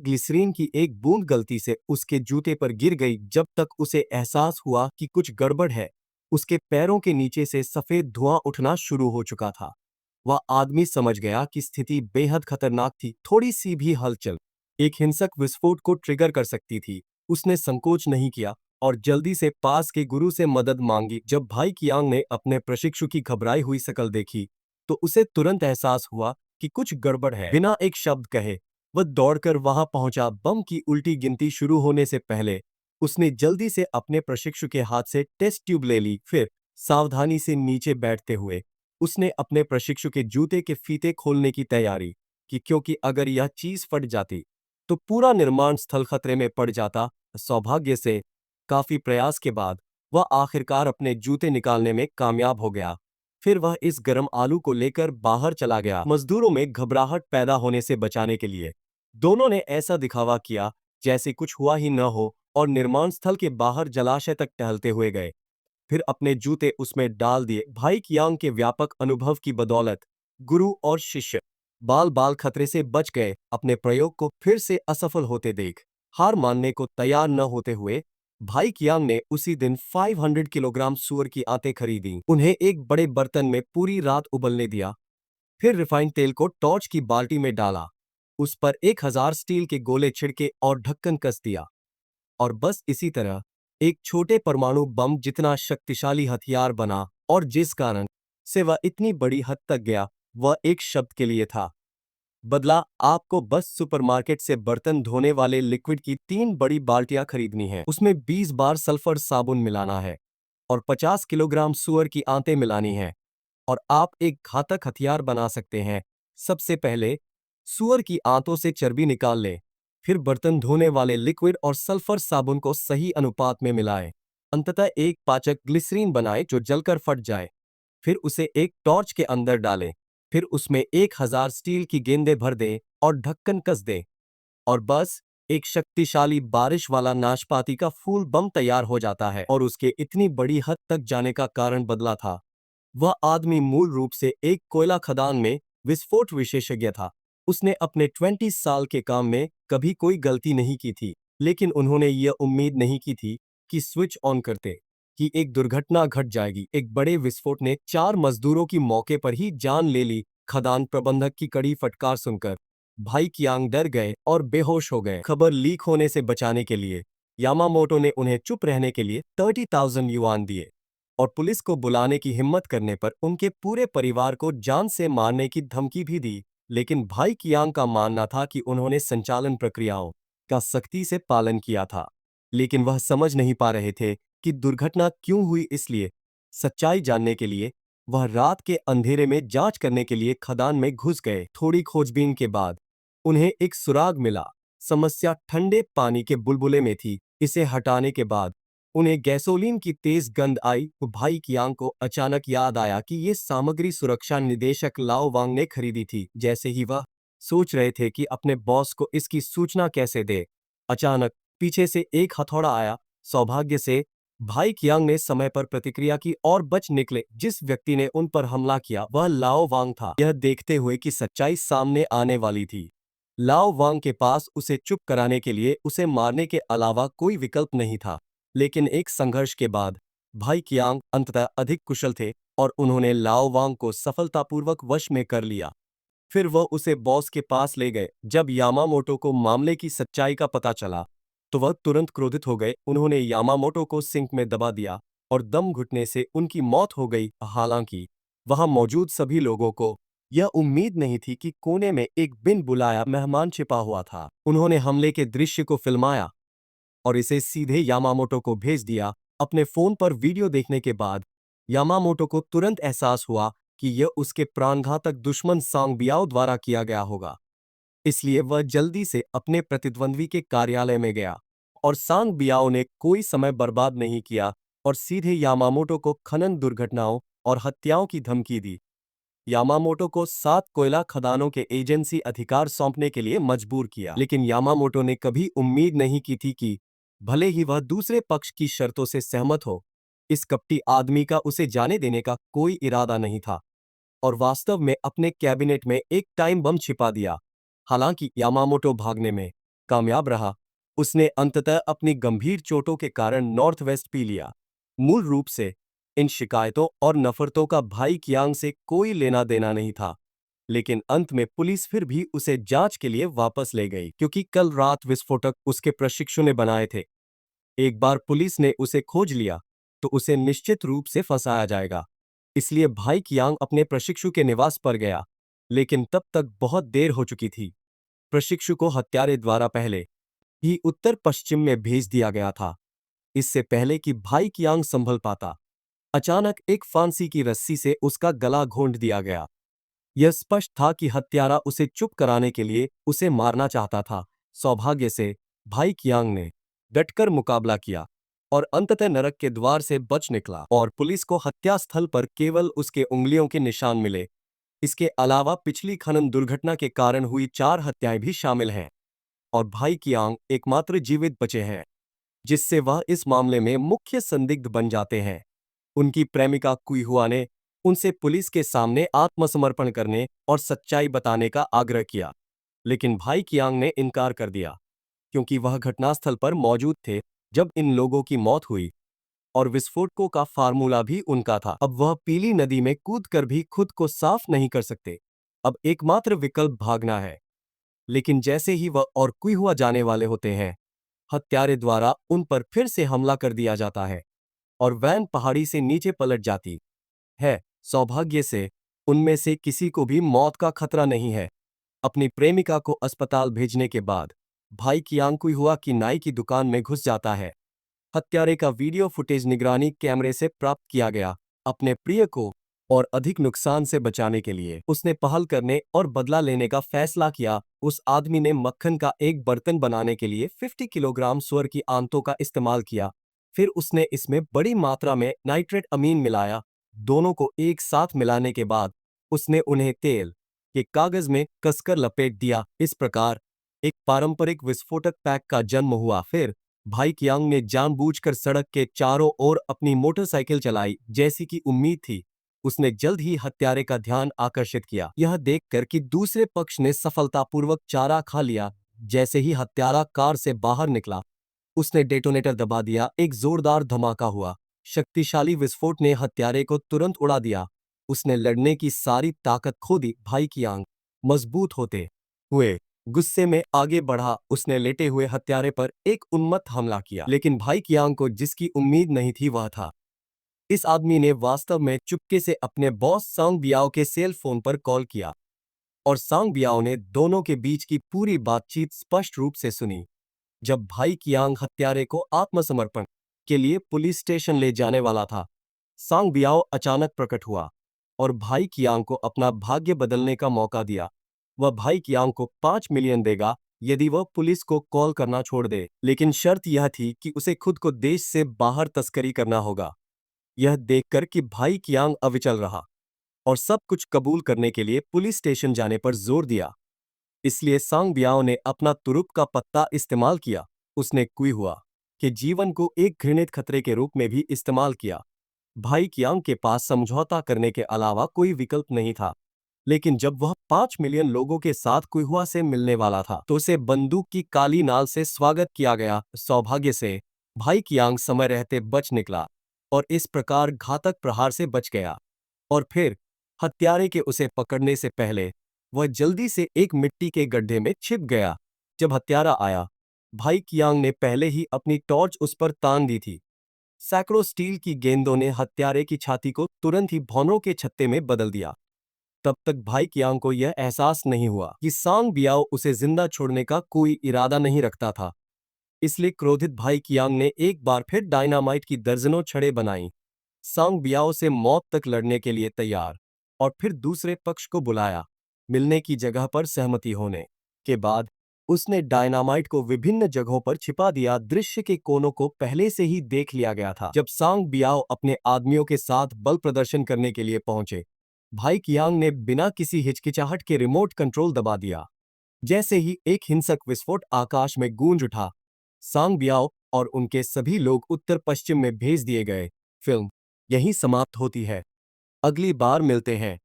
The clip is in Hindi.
ग्लिसरीन की एक बूंद गलती से उसके जूते पर गिर गई। जब तक उसे एहसास हुआ कि कुछ गड़बड़ है, उसके पैरों के नीचे से सफेद धुआं उठना शुरू हो चुका था। वह आदमी समझ गया कि स्थिति बेहद खतरनाक थी। थोड़ी सी भी हलचल एक हिंसक विस्फोट को ट्रिगर कर सकती थी। उसने संकोच नहीं किया और जल्दी से पास के गुरु से मदद मांगी। जब भाई कियांग ने अपने प्रशिक्षु की घबराई हुई शक्ल देखी, तो उसे तुरंत एहसास हुआ कि कुछ गड़बड़ है। बिना एक शब्द कहे वह दौड़कर वहां पहुंचा। बम की उल्टी गिनती शुरू होने से पहले उसने जल्दी से अपने प्रशिक्षु के हाथ से टेस्ट ट्यूब ले ली। फिर सावधानी से नीचे बैठते हुए उसने अपने प्रशिक्षु के जूते के फीते खोलने की तैयारी की, क्योंकि अगर यह चीज फट जाती तो पूरा निर्माण स्थल खतरे में पड़ जाता। सौभाग्य से काफी प्रयास के बाद वह आखिरकार अपने जूते निकालने में कामयाब हो गया। फिर वह इस गर्म आलू को लेकर बाहर चला गया। मजदूरों में घबराहट पैदा होने से बचाने के लिए दोनों ने ऐसा दिखावा किया जैसे कुछ हुआ ही न हो और निर्माण स्थल के बाहर जलाशय तक टहलते हुए गए। फिर अपने जूते उसमें डाल दिए। भाई कियांग के व्यापक अनुभव की बदौलत गुरु और शिष्य बाल बाल खतरे से बच गए। अपने प्रयोग को फिर से असफल होते देख हार मानने को तैयार न होते हुए भाई कियांग ने उसी दिन 500 किलोग्राम सूअर की आंतें खरीदी। उन्हें एक बड़े बर्तन में पूरी रात उबलने दिया। फिर रिफाइंड तेल को टॉर्च की बाल्टी में डाला, उस पर 1000 स्टील के गोले छिड़के और ढक्कन कस दिया। और बस इसी तरह एक छोटे परमाणु बम जितना शक्तिशाली हथियार बना। और जिस कारण से वह इतनी बड़ी हद तक गया, वह एक शब्द के लिए था, बदला। आपको बस सुपरमार्केट से बर्तन धोने वाले लिक्विड की 3 बड़ी बाल्टियां खरीदनी है। उसमें 20 बार सल्फर साबुन मिलाना है और 50 किलोग्राम सुअर की आंतें मिलानी है, और आप एक घातक हथियार बना सकते हैं। सबसे पहले सुअर की आंतों से चर्बी निकाल लें, फिर बर्तन धोने वाले लिक्विड और सल्फर साबुन को सही अनुपात में मिलाएं। अंततः एक पाचक ग्लिसरीन बनाएं जो जलकर फट जाए। फिर उसे एक टॉर्च के अंदर डालें, फिर उसमें 1000 स्टील की गेंदें भर दें और ढक्कन कस दें। और बस एक शक्तिशाली बारिश वाला नाशपाती का फूल बम तैयार हो जाता है। और उसके इतनी बड़ी हद तक जाने का कारण बदला था। वह आदमी मूल रूप से एक कोयला खदान में विस्फोट विशेषज्ञ था। उसने अपने 20 साल के काम में कभी कोई गलती नहीं की थी, लेकिन उन्होंने यह उम्मीद नहीं की थी कि स्विच ऑन करते कि एक दुर्घटना घट जाएगी। एक बड़े विस्फोट ने 4 मजदूरों की मौके पर ही जान ले ली। खदान प्रबंधक की कड़ी फटकार सुनकर भाई कियांग डर गए और बेहोश हो गए। खबर लीक होने से बचाने के लिए यामामोटो ने उन्हें चुप रहने के लिए 30,000 युआन दिए और पुलिस को बुलाने की हिम्मत करने पर उनके पूरे परिवार को जान से मारने की धमकी भी दी। लेकिन भाई कियांग का मानना था कि उन्होंने संचालन प्रक्रियाओं का सख्ती से पालन किया था, लेकिन वह समझ नहीं पा रहे थे कि दुर्घटना क्यों हुई। इसलिए सच्चाई जानने के लिए वह रात के अंधेरे में जांच करने के लिए खदान में घुस गए। थोड़ी खोजबीन के बाद उन्हें एक सुराग मिला। समस्या ठंडे पानी के बुलबुले में थी। इसे हटाने के बाद उन्हें गैसोलीन की तेज गंध आई। भाई कियांग को अचानक याद आया कि ये सामग्री सुरक्षा निदेशक लाओ वांग ने खरीदी थी। जैसे ही वह सोच रहे थे कि अपने बॉस को इसकी सूचना कैसे दे, अचानक पीछे से एक हथौड़ा आया। सौभाग्य से भाई कियांग ने समय पर प्रतिक्रिया की और बच निकले। जिस व्यक्ति ने उन पर हमला किया वह लाओ वांग था। यह देखते हुए कि सच्चाई सामने आने वाली थी, लाओ वांग के पास उसे चुप कराने के लिए उसे मारने के अलावा कोई विकल्प नहीं था। लेकिन एक संघर्ष के बाद भाई कियांग अंततः अधिक कुशल थे और उन्होंने लाओ वांग को सफलतापूर्वक वश में कर लिया। फिर वह उसे बॉस के पास ले गए। जब यामामोटो को मामले की सच्चाई का पता चला तो वह तुरंत क्रोधित हो गए। उन्होंने यामामोटो को सिंक में दबा दिया और दम घुटने से उनकी मौत हो गई। हालांकि वहां मौजूद सभी लोगों को यह उम्मीद नहीं थी कि कोने में एक बिन बुलाया मेहमान छिपा हुआ था। उन्होंने हमले के दृश्य को फिल्माया और इसे सीधे यामामोटो को भेज दिया। अपने फोन पर वीडियो देखने के बाद यामामोटो को तुरंत एहसास हुआ कि यह उसके प्राणघातक दुश्मन सांग बियाओ द्वारा किया गया होगा। इसलिए वह जल्दी से अपने प्रतिद्वंद्वी के कार्यालय में गया और सांग बियाओ ने कोई समय बर्बाद नहीं किया और सीधे यामामोटो को खनन दुर्घटनाओं और हत्याओं की धमकी दी। यामामोटो को 7 कोयला खदानों के एजेंसी अधिकार सौंपने के लिए मजबूर किया। लेकिन यामामोटो ने कभी उम्मीद नहीं की थी कि भले ही वह दूसरे पक्ष की शर्तों से सहमत हो, इस कपटी आदमी का उसे जाने देने का कोई इरादा नहीं था और वास्तव में अपने कैबिनेट में एक टाइम बम छिपा दिया। हालांकि यामामोटो भागने में कामयाब रहा। उसने अंततः अपनी गंभीर चोटों के कारण नॉर्थ वेस्ट पी लिया। मूल रूप से इन शिकायतों और नफरतों का भाई कियांग से कोई लेना देना नहीं था, लेकिन अंत में पुलिस फिर भी उसे जांच के लिए वापस ले गई क्योंकि कल रात विस्फोटक उसके प्रशिक्षु ने बनाए थे। एक बार पुलिस ने उसे खोज लिया तो उसे निश्चित रूप से फंसाया जाएगा। इसलिए भाई कियांग अपने प्रशिक्षु के निवास पर गया, लेकिन तब तक बहुत देर हो चुकी थी। प्रशिक्षु को हत्यारे द्वारा पहले ही उत्तर पश्चिम में भेज दिया गया था, इससे पहले कि भाई कियांग संभल पाता। अचानक एक फांसी की रस्सी से उसका गला घोंट दिया गया। यह स्पष्ट था कि हत्यारा उसे चुप कराने के लिए उसे मारना चाहता था। सौभाग्य से भाई कियांग ने डटकर मुकाबला किया और अंततः नरक के द्वार से बच निकला और पुलिस को हत्या स्थल पर केवल उसके उंगलियों के निशान मिले। इसके अलावा पिछली खनन दुर्घटना के कारण हुई 4 हत्याएं भी शामिल हैं और भाई कियांग एकमात्र जीवित बचे हैं, जिससे वह इस मामले में मुख्य संदिग्ध बन जाते हैं। उनकी प्रेमिका कुईहुआ ने उनसे पुलिस के सामने आत्मसमर्पण करने और सच्चाई बताने का आग्रह किया, लेकिन भाई कियांग ने इनकार कर दिया क्योंकि वह घटनास्थल पर मौजूद थे जब इन लोगों की मौत हुई और विस्फोटकों का फार्मूला भी उनका था। अब वह पीली नदी में कूदकर भी खुद को साफ नहीं कर सकते। अब एकमात्र विकल्प भागना है, लेकिन जैसे ही वह और कुईहुआ जाने वाले होते हैं, हत्यारे द्वारा उन पर फिर से हमला कर दिया जाता है और वैन पहाड़ी से नीचे पलट जाती है। सौभाग्य से उनमें से किसी को भी मौत का खतरा नहीं है। अपनी प्रेमिका को अस्पताल भेजने के बाद भाई कियांग कुईहुआ की नाई की दुकान में घुस जाता है। हत्यारे का वीडियो फुटेज निगरानी कैमरे से प्राप्त किया गया। अपने प्रिय को और अधिक नुकसान से बचाने के लिए उसने पहल करने और बदला लेने का फैसला किया। उस आदमी ने मक्खन का एक बर्तन बनाने के लिए 50 किलोग्राम सुअर की आंतों का इस्तेमाल किया। फिर उसने इसमें बड़ी मात्रा में नाइट्रेट अमीन मिलाया। दोनों को एक साथ मिलाने के बाद उसने उन्हें तेल के कागज में कसकर लपेट दिया। इस प्रकार एक पारंपरिक विस्फोटक पैक का जन्म हुआ। फिर भाई कियांग ने जानबूझकर सड़क के चारों ओर अपनी मोटरसाइकिल चलाई। जैसी कि उम्मीद थी, उसने जल्द ही हत्यारे का ध्यान आकर्षित किया। यह देखकर कि दूसरे पक्ष ने सफलतापूर्वक चारा खा लिया, जैसे ही हत्यारा कार से बाहर निकला, उसने डेटोनेटर दबा दिया। एक जोरदार धमाका हुआ। शक्तिशाली विस्फोट ने हत्यारे को तुरंत उड़ा दिया। उसने लड़ने की सारी ताकत खो दी। भाई कियांग मजबूत होते हुए गुस्से में आगे बढ़ा। उसने लेटे हुए हत्यारे पर एक उन्मत्त हमला किया, लेकिन भाई कियांग को जिसकी उम्मीद नहीं थी वह था। इस आदमी ने वास्तव में चुपके से अपने बॉस सांग बियाओ के सेल फोन पर कॉल किया और सांग बियाओ ने दोनों के बीच की पूरी बातचीत स्पष्ट रूप से सुनी। जब भाई कियांग हत्यारे को आत्मसमर्पण के लिए पुलिस स्टेशन ले जाने वाला था, सांग बियाओ अचानक प्रकट हुआ और भाई कियांग को अपना भाग्य बदलने का मौका दिया। वह भाई कियांग को 5 मिलियन देगा यदि वह पुलिस को कॉल करना छोड़ दे, लेकिन शर्त यह थी कि उसे खुद को देश से बाहर तस्करी करना होगा। यह देखकर कि भाई कियांग अविचल रहा और सब कुछ कबूल करने के लिए पुलिस स्टेशन जाने पर जोर दिया, इसलिए सांग बियाओ ने अपना तुरुप का पत्ता इस्तेमाल किया। उसने कुईहुआ के जीवन को एक घृणित खतरे के रूप में भी इस्तेमाल किया। भाई कियांग के पास समझौता करने के अलावा कोई विकल्प नहीं था, लेकिन जब वह 5 मिलियन लोगों के साथ कुईहुआ से मिलने वाला था तो उसे बंदूक की काली नाल से स्वागत किया गया। सौभाग्य से भाई कियांग समय रहते बच निकला और इस प्रकार घातक प्रहार से बच गया। और फिर हत्यारे के उसे पकड़ने से पहले वह जल्दी से एक मिट्टी के गड्ढे में छिप गया। जब हत्यारा आया, भाई कियांग ने पहले ही अपनी टॉर्च उस पर तान दी थी। सैकड़ों स्टील की गेंदों ने हत्यारे की छाती को तुरंत ही भौनों के छत्ते में बदल दिया। तब तक भाई कियांग को यह एहसास नहीं हुआ कि सांग बियाओ उसे जिंदा छोड़ने का कोई इरादा नहीं रखता था। इसलिए क्रोधित भाई कियांग ने एक बार फिर डायनामाइट की दर्जनों छड़ें बनाई। सांग बियाओ से मौत तक लड़ने के लिए तैयार और फिर दूसरे पक्ष को बुलाया। मिलने की जगह पर सहमति होने के बाद उसने डायनामाइट को विभिन्न जगहों पर छिपा दिया। दृश्य के कोनों को पहले से ही देख लिया गया था। जब सांग बियाओ अपने आदमियों के साथ बल प्रदर्शन करने के लिए पहुंचे, भाई कियांग ने बिना किसी हिचकिचाहट के रिमोट कंट्रोल दबा दिया। जैसे ही एक हिंसक विस्फोट आकाश में गूंज उठा, सांग बियाओ और उनके सभी लोग उत्तर पश्चिम में भेज दिए गए। फिल्म यहीं समाप्त होती है। अगली बार मिलते हैं।